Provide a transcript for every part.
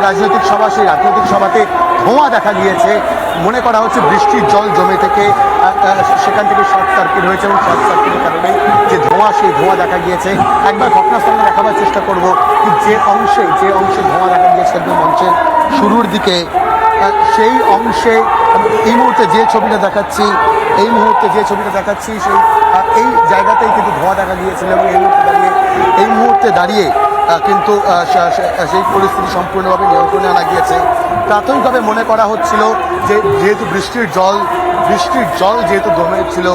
রাজনৈতিক সভা, সেই রাজনৈতিক সভাতে ধোঁয়া দেখা গিয়েছে। মনে করা হচ্ছে বৃষ্টির জল জমে থেকে সেখান থেকে শর্ট সার্কিট হয়েছে এবং শর্ট সার্কিটের কারণে যে ধোঁয়া, সেই ধোঁয়া দেখা গিয়েছে। একবার ঘটনাস্থলে দেখাবার চেষ্টা করব যে অংশে ধোঁয়া দেখা গিয়েছে একদম মঞ্চের শুরুর দিকে, সেই অংশে এই মুহূর্তে যে ছবিটা দেখাচ্ছি সেই এই জায়গাতেই কিন্তু ধোঁয়া দেখা গিয়েছিল এবং এই মুহূর্তে দাঁড়িয়ে কিন্তু সেই পরিস্থিতি সম্পূর্ণভাবে নিয়ন্ত্রণে আনা গিয়েছে। প্রাথমিকভাবে মনে করা হচ্ছিল যে যেহেতু বৃষ্টির জল যেহেতু জমেছিল,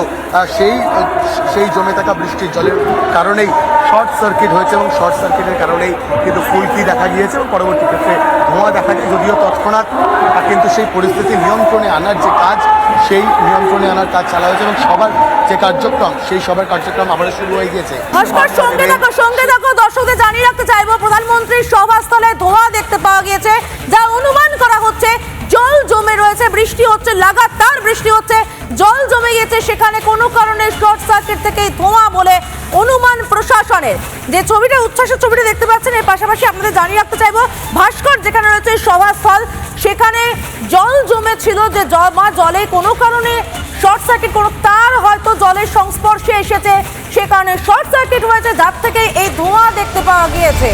সেই জমে থাকা বৃষ্টির জলের কারণেই শর্ট সার্কিট হয়েছে এবং শর্ট সার্কিটের কারণেই কিন্তু ফুলকি দেখা গিয়েছে এবং পরবর্তী ক্ষেত্রে ধোঁয়া দেখা যায়। যদিও তৎক্ষণাৎ কিন্তু সেই পরিস্থিতি নিয়ন্ত্রণে আনার যে কাজ, সেই নিয়ন্ত্রণে আনার কাজ চালা হয়েছে এবং সবার যে কার্যক্রম, সেই সবার কার্যক্রম আবার শুরু হয়ে গিয়েছে। সঙ্গে থাকো, দর্শকদের জানিয়ে রাখতে চাইবো প্রধানমন্ত্রীর সভাস্থলে ধোঁয়া দেখতে পাওয়া গিয়েছে, যা অনুমান করা হচ্ছে জল জমে রয়েছে, বৃষ্টি হচ্ছে, লাগাতার বৃষ্টি হচ্ছে, জল জমে গিয়েছে, সেখানে কোনো কারণে শর্ট সার্কিট থেকে ধোঁয়া বলে অনুমান প্রশাসনের। যে ছবিটা, উচ্ছ্বাসের ছবিটা দেখতে পাচ্ছেন, এর পাশাপাশি আপনাদের জানিয়ে রাখতে চাইবো ভাস্কর যেখানে রয়েছে সভাস্থল, সেখানে জল জমেছিল, যে জলে কোনো কারণে শর্ট সার্কিট, কোনো তার হয়তো জলের সংস্পর্শে এসেছে, সে কারণে শর্ট সার্কিট হয়েছে, যার থেকে এই ধোঁয়া দেখতে পাওয়া গিয়েছে।